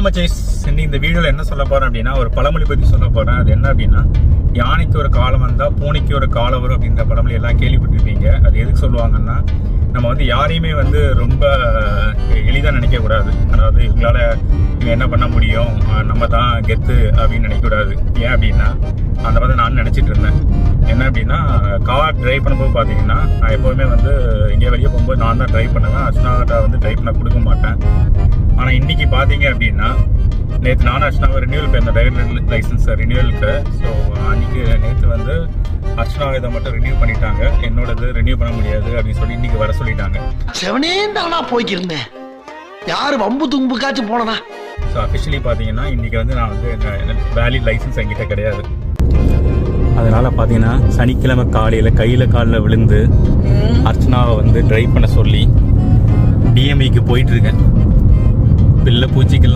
மச்சைஸ், இந்த வீடியோவில் என்ன சொல்ல போகிறேன் அப்படின்னா, ஒரு பழமொழி பற்றி சொல்ல போகிறேன். அது என்ன அப்படின்னா, யானைக்கு ஒரு காலம் வந்தால் பூனைக்கு ஒரு காலம் வரும் அப்படின்ற பழமொழி எல்லாம் கேள்விப்பட்டிருப்பீங்க. அது எதுக்கு சொல்லுவாங்கன்னா, நம்ம வந்து யாரையுமே வந்து ரொம்ப எளிதாக நினைக்கக்கூடாது. அதாவது இவங்களால இவங்க என்ன பண்ண முடியும், நம்ம தான் கெத்து அப்படின்னு நினைக்கக்கூடாது. ஏன் அப்படின்னா, அந்த மாதிரி நான் நினச்சிட்டு இருந்தேன். என்ன அப்படின்னா, கார் ட்ரைவ் பண்ணும்போது பார்த்தீங்கன்னா, நான் எப்போதுமே வந்து இங்கே வெளியே போகும்போது நான் தான் ட்ரைவ் பண்ணுவேன். அர்ச்சனாகிட்ட வந்து ட்ரைவ் பண்ண கொடுக்க மாட்டேன். ஆனால் இன்றைக்கி பார்த்தீங்க அப்படின்னா, நேற்று நானும் அர்ச்சனாவை ரினியூவல் போயிருந்தேன், டிரைவர் லைசன்ஸ் ரினியூவலுக்கு. ஸோ அன்றைக்கி நேற்று வந்து அர்ச்சனா இதை மட்டும் ரினியூ பண்ணிட்டாங்க. என்னோடது ரினியூ பண்ண முடியாது அப்படின்னு சொல்லி இன்றைக்கி வர சொல்லிட்டாங்க. செவனே தானா போய்க்கிருந்தேன், யார் வம்பு தும்புக்காச்சும் போனனா. ஸோ அஃபிஷியலி பார்த்தீங்கன்னா இன்றைக்கி வந்து நான் வந்து வேலிட் லைசன்ஸ் என்கிட்ட கிடையாது. அதனால் பார்த்தீங்கன்னா சனிக்கிழமை காலையில் காலில் விழுந்து அர்ச்சனாவை வந்து ட்ரைவ் பண்ண சொல்லி டிஎம்இக்கு போயிட்டுருக்கேன். பிள்ளை பூச்சிக்கெல்லாம்